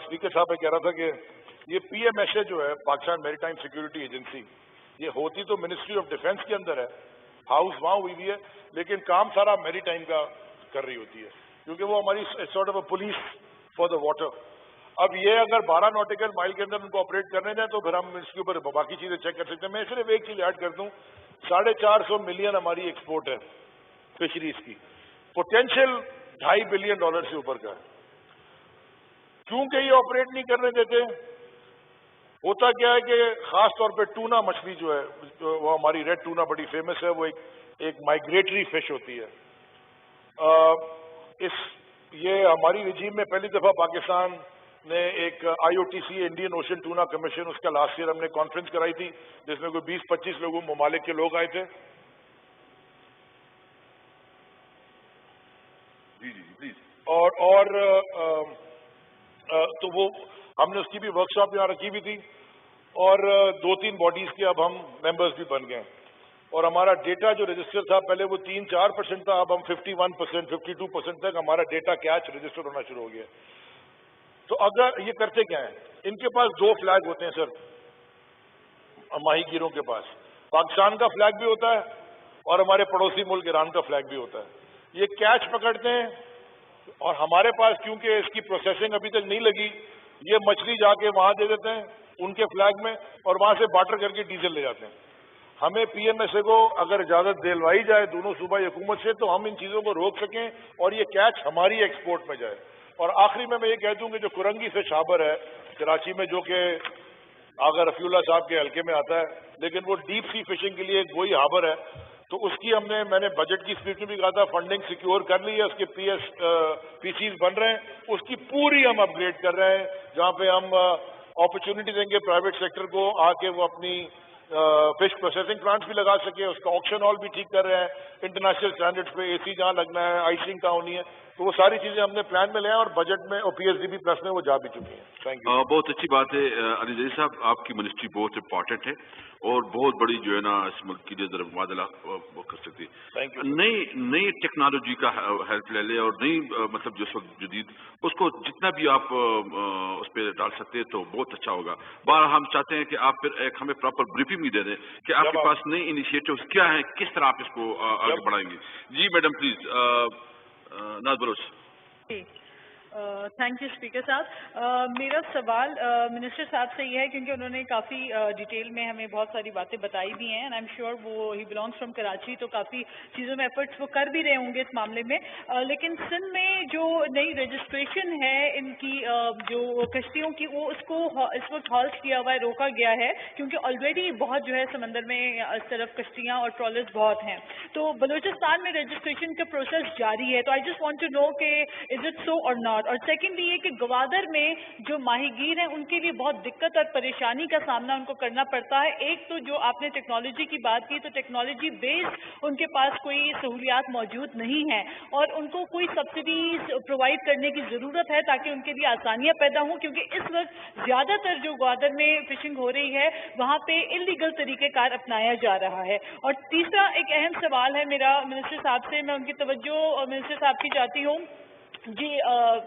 Speaker साहब मैं कह रहा था कि ये PMSA जो है पाकिस्तान मैरीटाइम सिक्योरिटी एजेंसी, ये होती तो मिनिस्ट्री ऑफ डिफेंस के अंदर है, हाउस वहाँ हुई भी है, लेकिन काम सारा मैरीटाइम का कर रही होती है, क्योंकि वो हमारी sort of police for the water. अब ये अगर 12 नॉटिकल माइल के अंदर उनको ऑपरेट करने जाए तो फिर हम इसके ऊपर बाकी चीजें चेक कर सकते हैं। मैं सिर्फ एक चीज ऐड कर दूं, 450 मिलियन हमारी एक्सपोर्ट है फिशरीज की, पोटेंशियल $2.5 बिलियन से ऊपर का है। क्योंकि ये ऑपरेट नहीं करने देते, होता क्या है कि खास तौर पे टूना मछली जो है, वो हमारी रेड टूना बड़ी फेमस है, वो एक माइग्रेटरी फिश होती है। ये हमारी रिजीम में पहली दफा पाकिस्तान ने एक IOTC Indian ocean tuna commission, उसका लास्ट ईयर हमने कॉन्फ्रेंस कराई थी, जिसमें कोई 20-25 लोगों ममालिक के लोग आए थे। जी जी प्लीज। और तो वो हमने उसकी भी वर्कशॉप यहाँ रखी हुई थी, और 2-3 बॉडीज के अब हम मेंबर्स भी बन गए, और हमारा डेटा जो रजिस्टर था पहले वो 3-4% था, अब हम 51%, 52% तक हमारा डेटा कैच रजिस्टर होना शुरू हो गया। तो अगर ये करते क्या है, इनके पास 2 फ्लैग होते हैं सर, माहीगीरों के पास, पाकिस्तान का फ्लैग भी होता है और हमारे पड़ोसी मुल्क ईरान का फ्लैग भी होता है। ये कैच पकड़ते हैं, और हमारे पास क्योंकि इसकी प्रोसेसिंग अभी तक नहीं लगी, ये मछली जाके वहां दे देते हैं उनके फ्लैग में, और वहां से बार्टर करके डीजल ले जाते हैं। हमें PMSA को अगर इजाजत दिलवाई जाए दोनों सूबाई हुकूमत से, तो हम इन चीजों को रोक सकें और ये कैच हमारी एक्सपोर्ट में जाए। और आखिरी में मैं ये कह दूं कि जो कुरंगी फिश हार्बर है कराची में, जो कि आगा रफीउल्लाह साहब के हल्के में आता है, लेकिन वो डीप सी फिशिंग के लिए एक वही हार्बर है, तो उसकी मैंने बजट की स्पीच में भी कहा था, फंडिंग सिक्योर कर ली है, उसके PCs बन रहे हैं, उसकी पूरी हम अपग्रेड कर रहे हैं, जहां पे हम अपॉर्चुनिटी देंगे प्राइवेट सेक्टर को आके वो अपनी फिश प्रोसेसिंग प्लांट्स भी लगा सके, उसका ऑक्शन हॉल भी ठीक कर रहे हैं, इंटरनेशनल स्टैंडर्ड्स पे AC जहां लगना है, आइसिंग कहाँ होनी है, तो वो सारी चीजें हमने प्लान में ले आए और बजट में और PSDB प्लस में वो जा भी चुकी हैं। Thank you. बहुत अच्छी बात है अली जैद साहब, आपकी मिनिस्ट्री बहुत इंपॉर्टेंट है और बहुत बड़ी जो है ना इस मुल्क के लिए जरा मुबादला वो कर सकती है। Thank you. नई टेक्नोलॉजी का हेल्प ले ले, और नई मतलब जो वक्त जदीद, उसको जितना भी आप उस पर डाल सकते हैं तो बहुत अच्छा होगा। बार हम चाहते हैं कि आप फिर एक हमें प्रॉपर ब्रीफिंग भी दे दें कि आपके पास नई इनिशिएटिव्स क्या हैं, किस तरह आप इसको आगे बढ़ाएंगे। जी मैडम प्लीज, नाज बलोच। थैंक यू स्पीकर साहब। मेरा सवाल मिनिस्टर साहब से ये है, क्योंकि उन्होंने काफ़ी डिटेल में हमें बहुत सारी बातें बताई भी हैं, एंड आई एम श्योर वो ही बिलोंग्स फ्रॉम कराची, तो काफ़ी चीज़ों में एफर्ट्स वो कर भी रहे होंगे इस मामले में। लेकिन सिंध में जो नई रजिस्ट्रेशन है इनकी जो कश्तियों की, वो उसको इस वक्त हॉल्ट किया हुआ है, रोका गया है, क्योंकि ऑलरेडी बहुत जो है समंदर में इस तरफ कश्तियाँ और ट्रॉलर्स बहुत हैं। तो बलूचिस्तान में रजिस्ट्रेशन का प्रोसेस जारी है, तो I just want to know कि is it so or not. और सेकेंडली ये कि गवादर में जो माहीगीर हैं उनके लिए बहुत दिक्कत और परेशानी का सामना उनको करना पड़ता है। एक तो जो आपने टेक्नोलॉजी की बात की, तो टेक्नोलॉजी बेस्ड उनके पास कोई सहूलियात मौजूद नहीं है, और उनको कोई सब्सिडीज प्रोवाइड करने की ज़रूरत है ताकि उनके लिए आसानियाँ पैदा हों, क्योंकि इस वक्त ज़्यादातर जो गवादर में फिशिंग हो रही है वहाँ पे इलीगल तरीक़ेकार अपनाया जा रहा है। और तीसरा एक अहम सवाल है मेरा मिनिस्टर साहब से, मैं उनकी तवज्जो मिनिस्टर साहब की चाहती हूँ जी,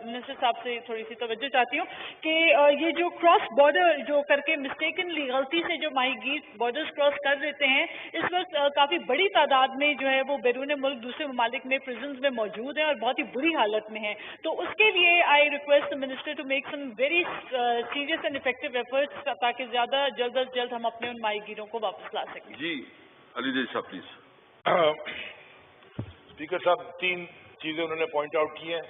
मिनिस्टर साहब से थोड़ी सी तवज्जो चाहती हूँ कि ये जो क्रॉस बॉर्डर जो करके मिस्टेकनली गलती से जो माहीगीर बॉर्डर्स क्रॉस कर देते हैं, इस वक्त काफ़ी बड़ी तादाद में जो है वो बैरून मुल्क दूसरे ममालिक में प्रिजन्स में मौजूद हैं और बहुत ही बुरी हालत में हैं। तो उसके लिए I request the minister to make some very serious and effective efforts, ताकि ज़्यादा जल्द अज जल्द हम अपने उन माहीगीरों को वापस ला सकें। जी अली जैद साहब प्लीज। स्पीकर साहब 3 चीजें उन्होंने पॉइंट आउट की हैं।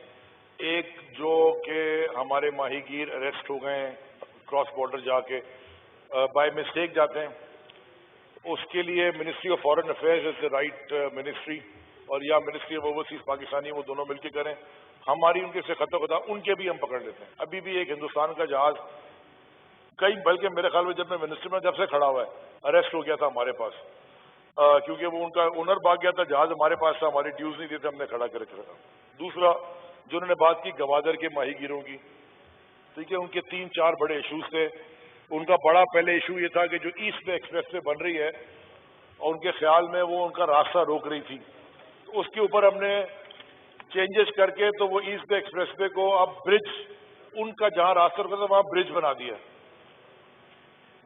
एक जो कि हमारे माहीगीर अरेस्ट हो गए हैं, क्रॉस बॉर्डर जाके बाय मिस्टेक जाते हैं, उसके लिए ministry of foreign affairs is the right ministry, और या मिनिस्ट्री ऑफ ओवरसीज पाकिस्तानी, वो दोनों मिलकर करें। हमारी उनके से खता उनके भी हम पकड़ लेते हैं। अभी भी एक हिंदुस्तान का जहाज कई, बल्कि मेरे ख्याल में जब मैं मिनिस्ट्री में जब से खड़ा हुआ है, अरेस्ट हो गया था हमारे पास, क्योंकि वो उनका ओनर भाग गया था, जहाज हमारे पास था, हमारे ड्यूज नहीं देते, हमने खड़ा करके रखा। दूसरा जो उन्होंने बात की गवादर के माहीगीरों की, ठीक है, उनके 3-4 बड़े इशूज थे। उनका बड़ा पहले इशू ये था कि जो ईस्ट में एक्सप्रेस वे बन रही है और उनके ख्याल में वो उनका रास्ता रोक रही थी, तो उसके ऊपर हमने चेंजेस करके तो वो ईस्ट में एक्सप्रेस वे को अब ब्रिज ان کا جہاں راستہ رکا تھا وہاں برج بنا دیا.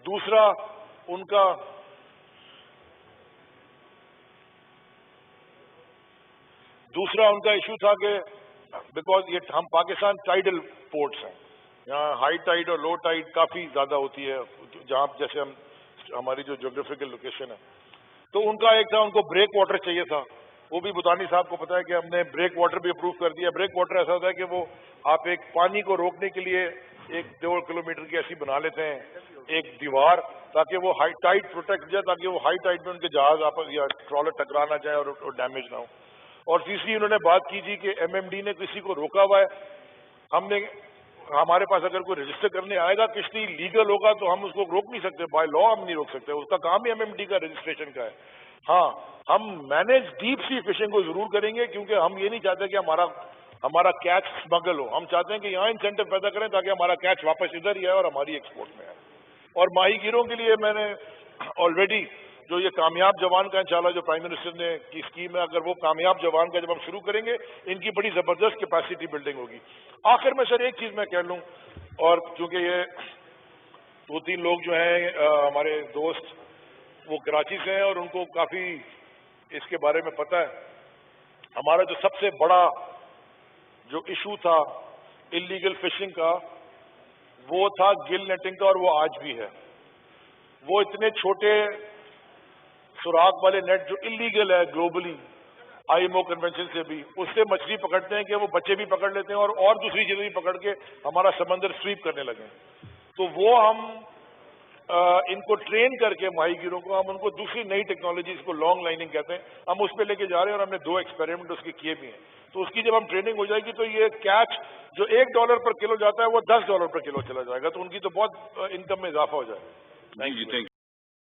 دوسرا ان کا ایشو تھا کہ بیکاز یہ ہم پاکستان ٹائیڈل پورٹس ہیں, یہاں ہائی ٹائیڈ اور لو ٹائیڈ کافی زیادہ ہوتی ہے جہاں جیسے ہماری جو جیوگرافیکل لوکیشن ہے. تو ان کا ایک تھا, ان کو بریک واٹر چاہیے تھا. وہ بھی بطانی صاحب کو پتا ہے کہ ہم نے بریک واٹر بھی اپروو کر دیا. بریک واٹر ایسا ہوتا ہے کہ وہ آپ ایک پانی کو روکنے کے لیے 1-2 کلومیٹر کی ایسی بنا لیتے ہیں ایک دیوار, تاکہ وہ ہائی ٹائیڈ پروٹیکٹ جائے, تاکہ وہ ہائی ٹائیڈ میں ان کے جہاز آپس یا ٹرالر ٹکرا نہ جائے اور ڈیمیج نہ ہو. اور تیسری انہوں نے بات کی تھی کہ ایم ایم ڈی نے کسی کو روکا ہوا ہے. ہمارے پاس اگر کوئی رجسٹر کرنے آئے گا کشتی لیگل ہوگا تو ہم اس کو روک نہیں سکتے, بائی لا ہم نہیں روک سکتے, اس کا کام ہی ایم ایم ڈی کا رجسٹریشن کا ہے. ہاں ہم مینیج ڈیپ سی فشنگ کو ضرور کریں گے, کیونکہ ہم یہ نہیں چاہتے کہ ہمارا کیچ اسمگل ہو. ہم چاہتے ہیں کہ یہاں انسینٹو پیدا کریں تاکہ ہمارا کیچ واپس ادھر ہی آئے اور ہماری ایکسپورٹ میں آئے. اور ماہی گیروں کے لیے میں نے آلریڈی جو یہ کامیاب جوان کا انشاءاللہ جو پرائم منسٹر نے کی اسکیم ہے, اگر وہ کامیاب جوان کا جب ہم شروع کریں گے ان کی بڑی زبردست کیپیسٹی بلڈنگ ہوگی. آخر میں سر ایک چیز میں کہہ لوں, اور چونکہ یہ 2-3 لوگ جو ہیں ہمارے دوست وہ کراچی سے ہیں اور ان کو کافی اس کے بارے میں پتہ ہے. ہمارا جو سب سے بڑا جو ایشو تھا انلیگل فشنگ کا وہ تھا گل نیٹنگ کا, اور وہ آج بھی ہے. وہ اتنے چھوٹے سوراخ والے نیٹ جو انلیگل ہے globally I M O convention سے بھی, اس سے مچھلی پکڑتے ہیں کہ وہ بچے بھی پکڑ لیتے ہیں اور دوسری چیزیں بھی پکڑ کے ہمارا سمندر سویپ کرنے لگے. تو وہ ہم ان کو ٹرین کر کے ماہی گیروں کو ہم ان کو دوسری نئی ٹیکنالوجی اس کو لانگ لائننگ کہتے ہیں, ہم اس پہ لے کے جا رہے ہیں اور ہم نے 2 ایکسپیریمنٹ اس کے کیے بھی ہیں. تو اس کی جب ہم ٹریننگ ہو جائے گی تو یہ کیچ جو $1 پر کلو جاتا ہے وہ $10 پر کلو چلا جائے گا, تو ان کی تو بہت انکم میں اضافہ ہو جائے گا. Thank you.